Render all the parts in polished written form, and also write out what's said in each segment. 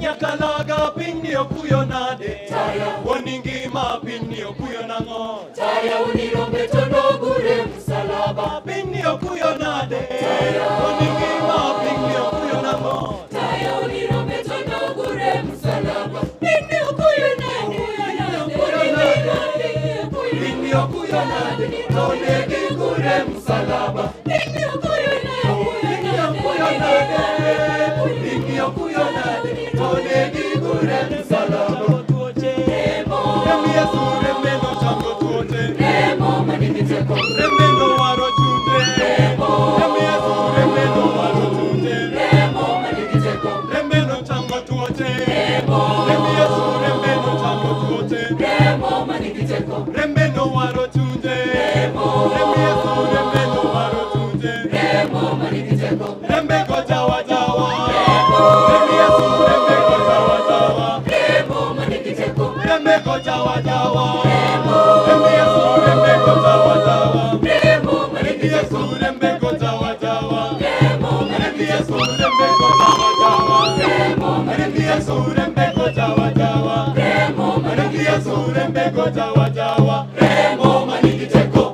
Nyakalaga pinyo kuyo nade Taya Woningi ma pinyo kuyo nango Taya unirombe tono gure msalaba Pinyo kuyo nade Taya Woningi ma pinyo kuyo nango Taya unirombe tono gure msalaba Pinyo kuyo nade Pinyo kuyo nade Tonegi gure msalaba Pinyo kuyo nade Pinyo kuyo nade Tonegi gure msalaba Remi Yesu remeno chango tuote Remeno waro chute Remi Yesu remeno waro chute Remeno chango tuote Remi Yesu remeno chango tuote Remeno waro chute Remi Yesu remeno waro chute Rembe ko jawa jawa Remi Yesu rembe ko jawa jawa Rembe ko jawa jawa Remi Yesu rembe ko jawa jawa Remi Yesu rembe ko jawa jawa Remi Yesu rembe ko jawa jawa Remi Yesu rembe ko jawa jawa Remi Yesu rembe ko jawa jawa Remo manigiteko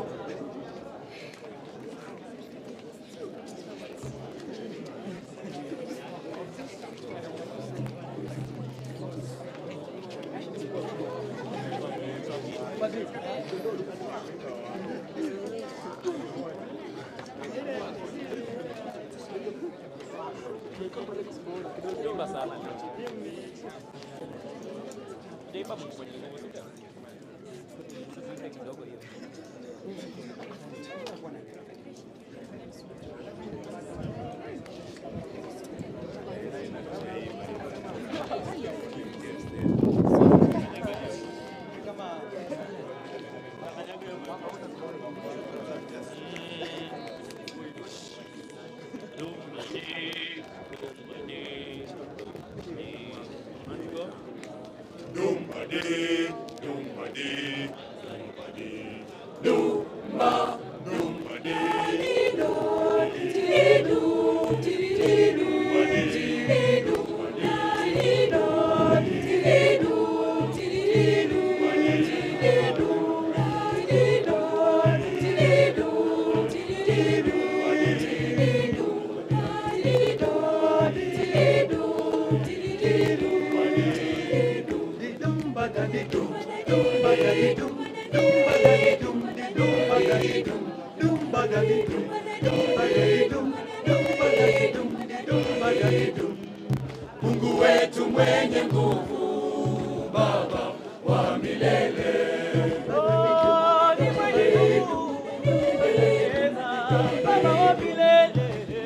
Mungu wetu mwenye nguvu, Baba wa milele.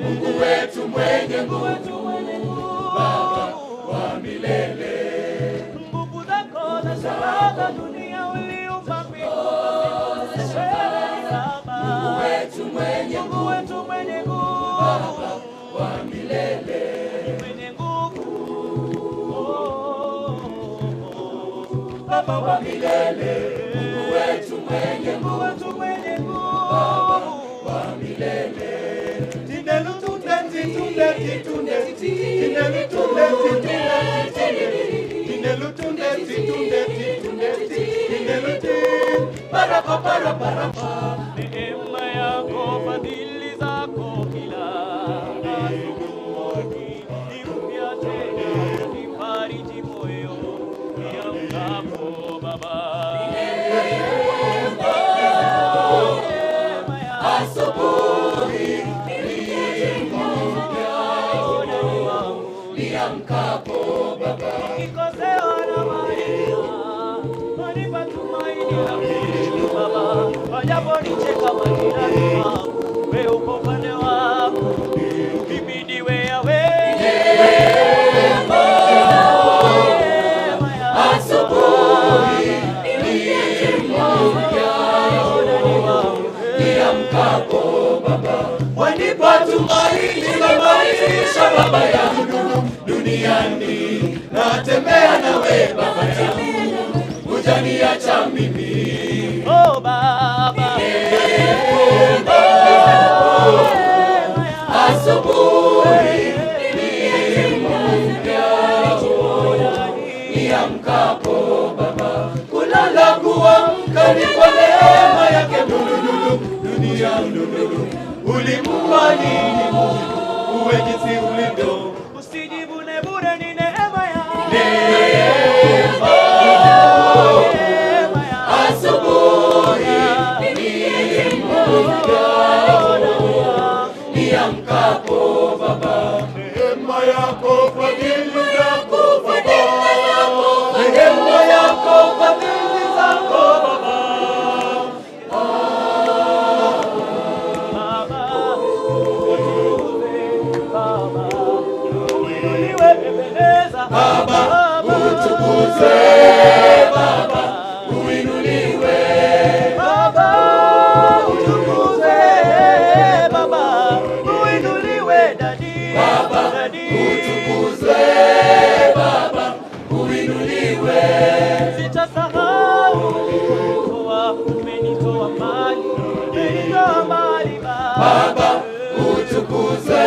Mungu wetu mwenye nguvu, Baba wa milele. Nguvu zako za shangaza dunia uliumba mbingu. Mungu wetu mwenye nguvu, Baba wa milele. Baba wa milele, Mungu wetu mwenye nguvu, Baba wa milele. Neema yako, fadhili zako kila asubuhi ni mpya tena, nifariji moyo niamkapo Baba. Asubuhi niamkapo Baba. Nikikosewa na maisha, wanipa tumaini la kesho Baba. Wajaponicheka majirani wangu, wewe uko upande wangu. Uhimidiwe Yahweh. Asubuhi niamkapo Baba, wanipa tumaini la maisha Baba yangu. Duniani natembea nawe Baba yangu, hujaniacha mimi. Oh Baba, asubuhi niamkapo Baba, kulala kuamka ni kwa neema yake Mungu. Dunia ulimuumba nini Mungu uwe jinsi ulivyo, usijivune bure, ni neema ya asubuhi niamkapo Baba, neema yako fadhili zako Baba, neema yako fadhili zako Baba. Baba utukuzwe, Baba uinuliwe, Baba utukuzwe, Baba uinuliwe, Daddy. Baba utukuzwe, Baba uinuliwe. Sitasahau umenitoa mbali, umenitoa mbali Baba utukuzwe,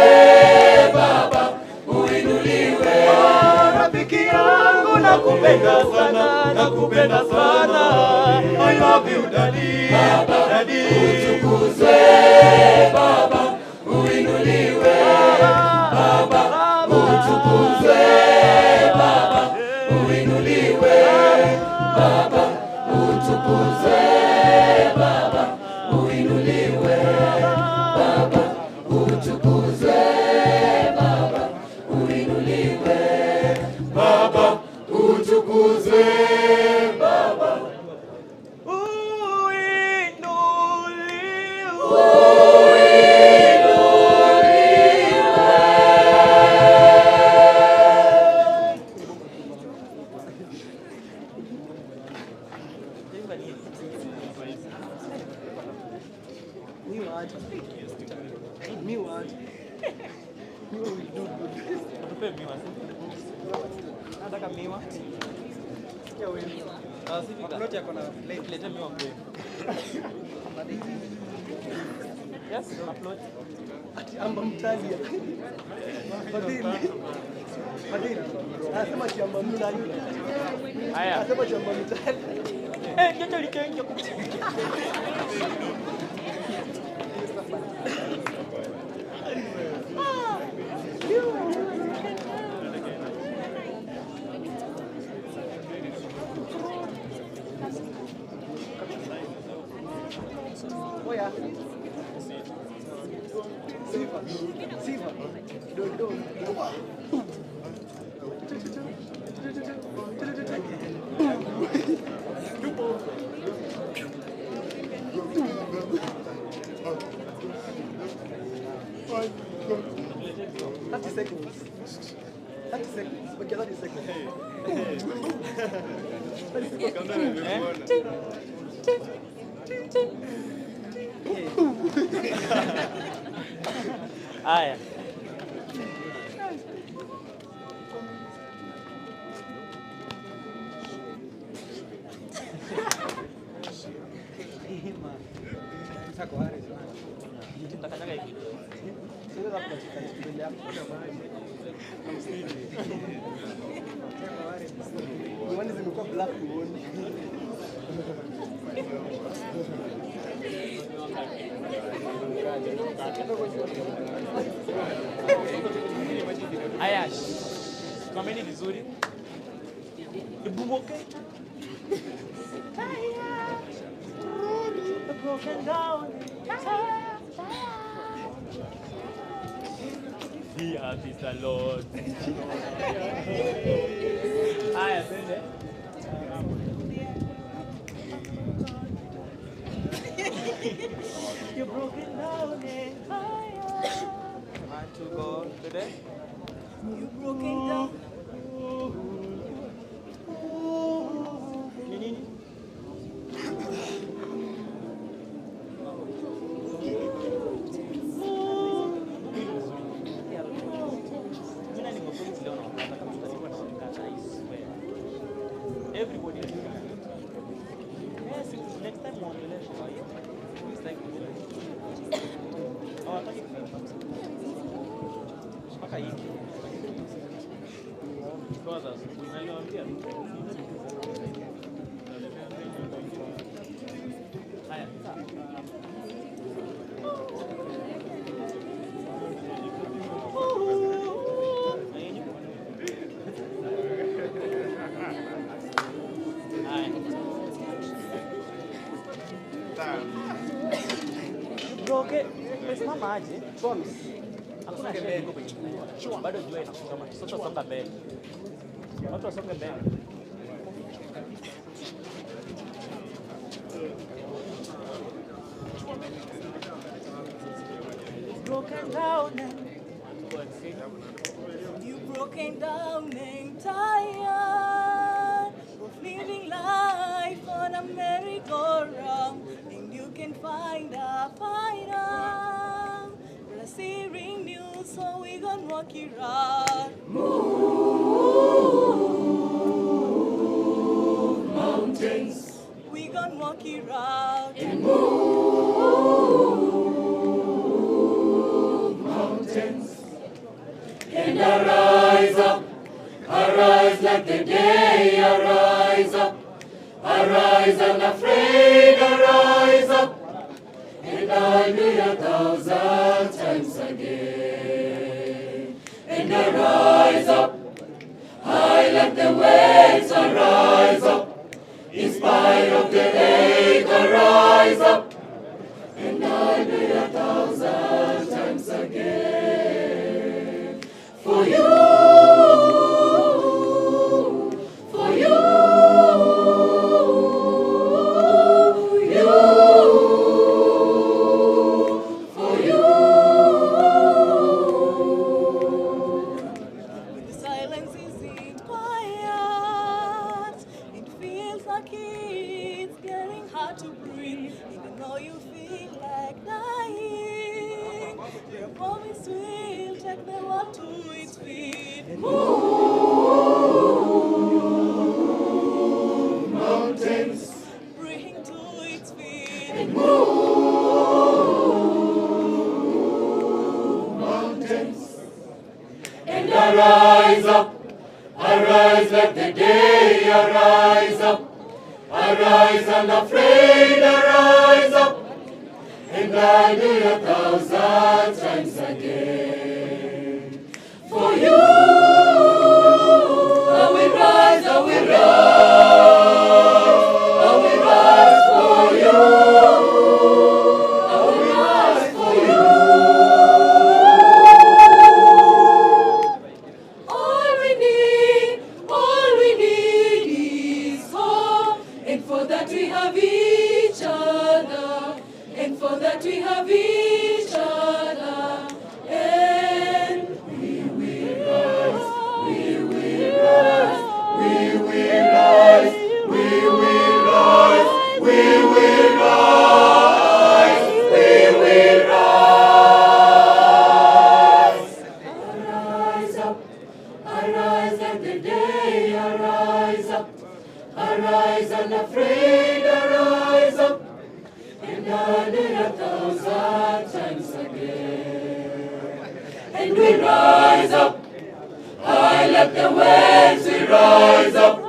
Baba uinuliwe. Rafiki yangu nakupenda sana, nakupenda sana. I love you Daddy. Baba Daddy utukuzwe, Baba uinuliwe. Baba utukuzwe, Baba uinuliwe. Baba utukuzwe, Baba uinuliwe. Baba utukuzwe, Baba uinuliwe. Baba utukuzwe, Baba nataka miwa. Sikia wewe. Upload yako na leta miwa kwa. Yes, upload. Ati amba mtalia. Fadhili. Anasema chamba mtalia. Haya. Anasema chamba mtalia. Ndio likenja kupitia. Oh yeah. Sifa. Kidogo. Thirty seconds. 30 seconds. Okay, 30 seconds. Haya. Miwani zimekuwa black huoni. Haya. Simameni vizuri. Ibumoke. Broken down. The artist alone. Haya, twende. You're broken down and tired. 1, 2, go. Today. You broken down. Nini? Everybody is doing it. Yes, next time we'll be left. This time we'll be left. Oh, I thought you mpaka hiki. Kwa sasa, unaniambia. Haya, sawa. Broke. Umesimama aje? Promise. Hakuna mbele. Bado jua inakuja kama sote songa mbele. Watu wasonge mbele. Broken down and You broken down and tired of living life on a merry-go-round, and you can find a fighter. We're hearing news, so we gonna walk it out. Move mountains. We gonna walk it out. And move mountains. And arise up, arise like the day, arise up, arise unafraid, arise up, and I'll do 1,000 times again. And arise up, high like the waves, arise up, in spite of the hate, arise up, and I'll do 1,000 times again. For you, for you, you, for you. The silence is quiet. It feels like it's getting hard to breathe, even though you feel like dying. Your promise will take the world to its feet. Move mountains. Bring to its feet. And move mountains. And arise up, arise like the day, arise up, arise unafraid, arise up, and I'll do 1,000 times again. For you, I will rise, I will rise, I will rise for you, I will rise for you. and we rise up. High like the waves, we rise up.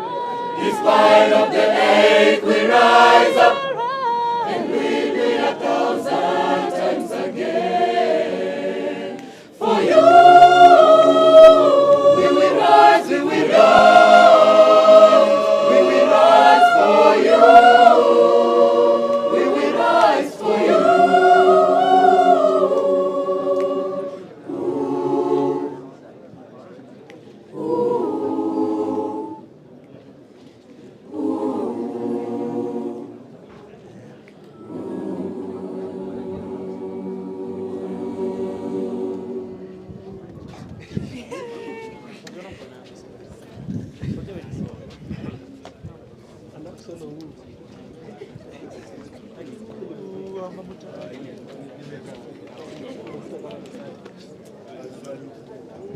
In spite of the ache, we rise up. And we do it 1,000 times again. For you, we will rise, we will rise. We will rise for you. We will rise for you.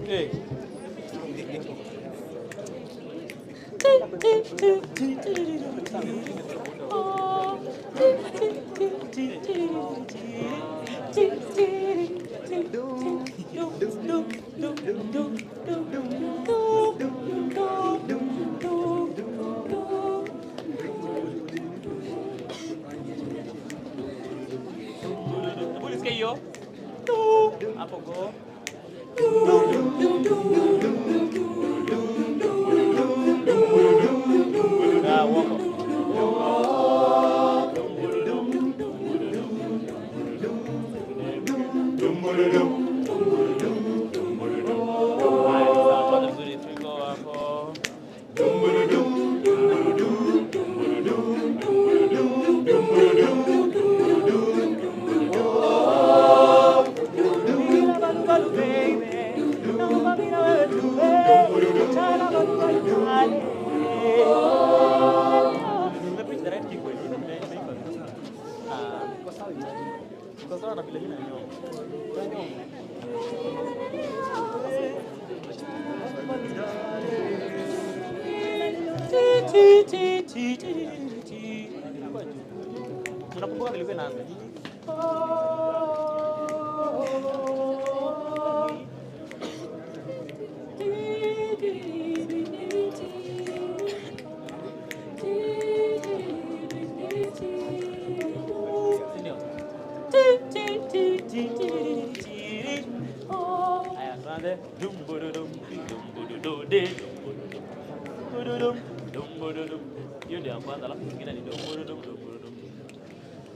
Hey. Boleh sekali yo. Apa kau? Ah, wako. Unakumbuka nilikuwa naanza. Aya, tuanze. Dum bududum dum de. Bududum. Hiyo ndio ya kwanza, alafu nyingine ni dum bududum.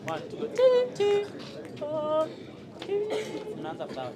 1 2 Unaanza sawa.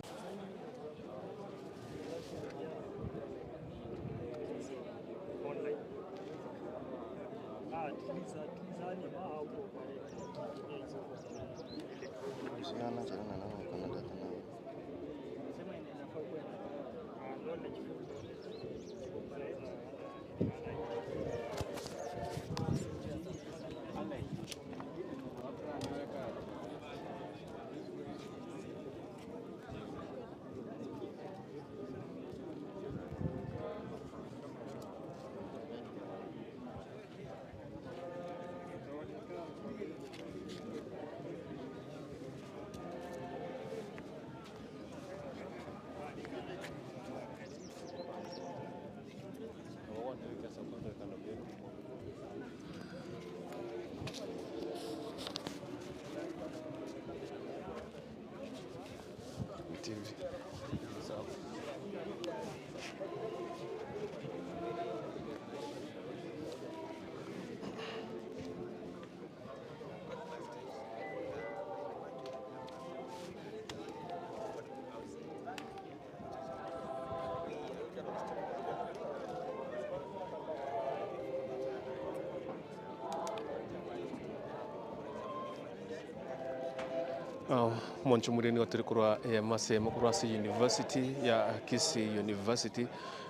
Mwancho mureni watirikura mase makurasi University ya Kisii University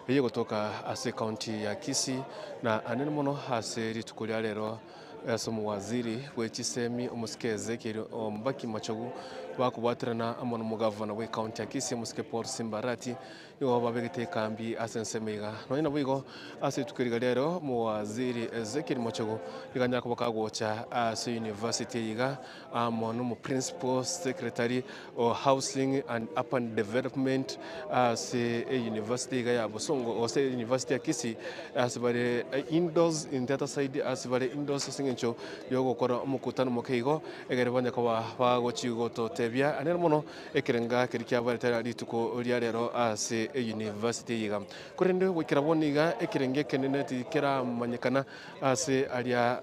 hiyo kutoka ase county ya Kisii na anene mono hase ritukulia lero somo waziri wechisemi umusikeze kiri Machogu bakubwatirana amono mugavana we county ya Kisii musike Paul Simbarati nigo babegete kambi asensemega noina bwigo ase tukiriga rero mu waziri Ezekiel Machogu iganya kubakagocha ase university yiga amono mu principal secretary of housing and urban development ase university yiga ya Busongo ose university ya Kisii ase bare indoors in the other side ase bare indoors singencho yogo kora umukutano mukeigo egere banya kwa bagochigo to tebia anene mono ekirenga kirikya bare tara rituko ria rero ase university yiga kurende wikira boniga ekirenge kenene tikira manyekana ase aria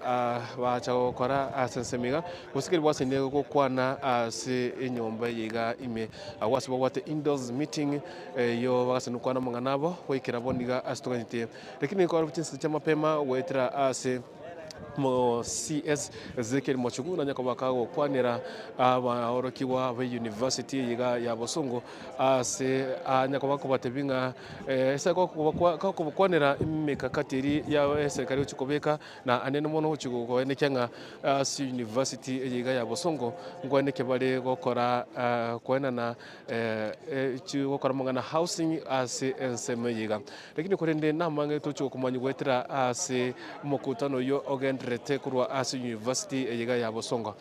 bacha gukora asensemiga gusikiri bwasene gukwana ase enyomba yiga ime awasi bwate indoors meeting yo bagasenu kwana mwanabo wikira boniga astoganyite lakini kwa rutinsi cha mapema wetira ase mo CS Ezekiel Machogu na nyako bakago kwanira abaorokiwa be university yiga ya Busongo ase nyako bako batebinga ese ko kwanira imekakatiri ya serikali uchikobeka na anene mono uchiko ene kenga ase university yiga ya Busongo ngwane kebale gokora kwena na gokora mangana housing ase enseme yiga lakini kurende namange tucho kumanyi gwetira ase mukutano yo rete kurwa ase university yiga ya Busongo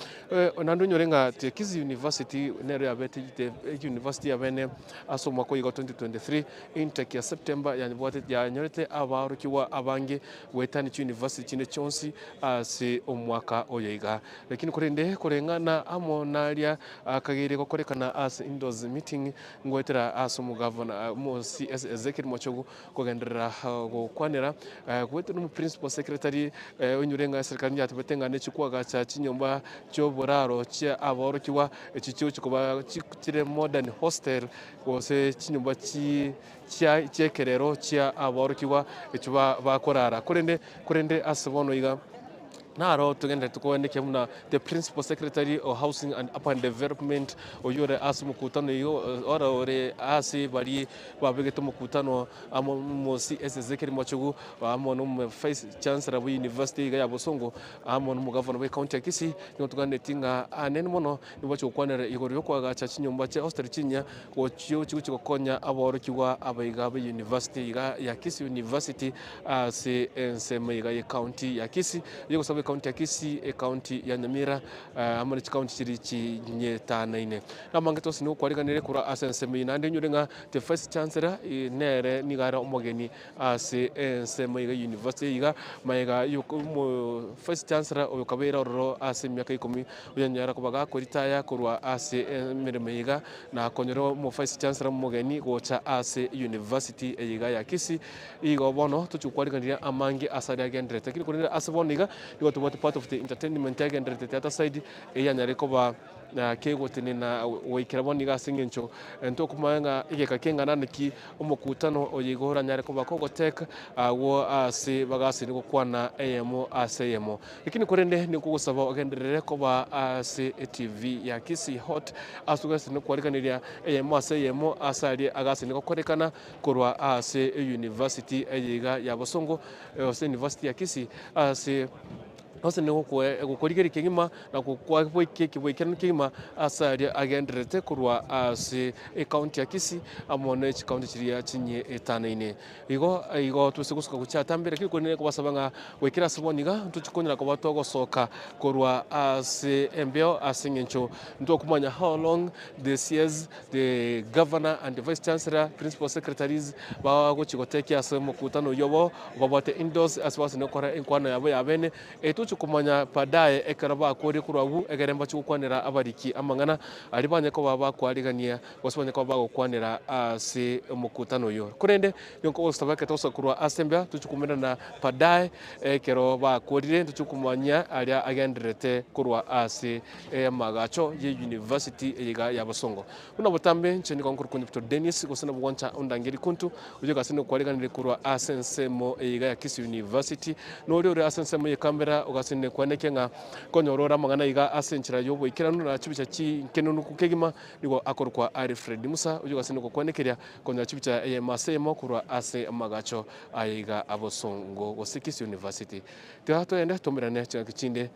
nandu nyorenga te Kisii University nero ya bete university ya bene aso mwako yiga 2023 intake ya September ya bwate ya nyorete abarukiwa abange wetani university ne chonsi ase omwaka oyiga lakini kurende kurengana amonaria akagire kokorekana ase indoors meeting ngwetera aso mugavana mo CS Ezekiel Machogu kogendera gukwanira gwetera mu principal secretary unyurenga serikali yatubetenga nechikwaga cha chinyomba cyo buraro cya aborokiwa ekicho kikuba kire modern hostel gose chinyomba cyekerero cya aborokiwa ekiba bakorara kurende asibono iga naro tugende tukoendeke muna the principal secretary of housing and urban development oyore asumukutano yo ore asi bari babegete mukutano amo CS Ezekiel Machogu amo no vice chancellor of university ya Busongo amo no governor we county ya Kisii no tugande tinga anene mono nibacho kwanera igoryo kwaga cha chinyomba cha hostel chinya ko chiyo chikokonya aborokiwa abaiga be university ya Kisii university ase enseme ya county ya Kisii yego sabe county ya Kisii county ya Nyamira amane county chirichi nyetanaine namangeto sinu kwariganire kura asenseme nande nyurenga the first chancellor nere nigara omogeni ase enseme ya university yiga maiga yuko first chancellor oyokabera ro ase myaka 10 uyanyara kubaga kuritaya kurwa ase mireme yiga na konyero mo first chancellor mogeni gocha ase university yiga ya Kisii igo bono tuchukwariganire amangi asari agendere takiri kurira aseboniga igo part of the entertainment agendere theater side eyanyare koba na kegotene na wikiraboni gasingencho ento kumanga igeka kengana niki umukutano oyigora nyare ko bakogo tek wo ase bagase ni kwana emo asemo lakini kurende ni kugusaba ogenderere ko ba ase TV ya Kisii hot asugase ni kwarikanira emo asemo asari agase ni korekana kurwa ase university eyiga ya Busongo ose university ya Kisii ase ose ne gukorigeri kingima na gukwa kekibwekana kingima asari agendrete kurwa ase county ya Kisii amone county chiria chinye etanaine igo tusigusuka kuchatambira kiko ne kubasabanga wekira saboniga tuchikonyera ko batogo soka kurwa ase embeo asingencho ndo kumanya how long this years the governor and the vice chancellor principal secretaries ba go chigoteki ase mukutano yobo babate indoors aswase ne kora inkwana yabo yabene kumanya padaye ekaraba akori kurabu egeremba cyukwanira abariki amangana ari banye ko baba kwarigania wasubanye ko baba kwanira ase mukutano yo kurende yonko ostabake tosa kurwa asembya tuchukumena na padaye ekero ba korire tuchukumanya ari agendrete kurwa ase magacho ye university yiga ya Busongo una butambe ncheni konkuru kundi Dr. Dennis gosana bwancha undangiri kuntu uje gasine kwariganire kurwa asensemo yiga ya Kisii University no uri asensemo ye kamera ugasine kwanekenga konyorora mangana yiga asenchira yobo ikiranu na chibicha chi kenunu kukegima nigo akorwa Alfred Musa uje gasine kwanekeria konya chibicha masemo kurwa ase magacho ayiga Busongo Kisii University tehato ende tomerane chakachinde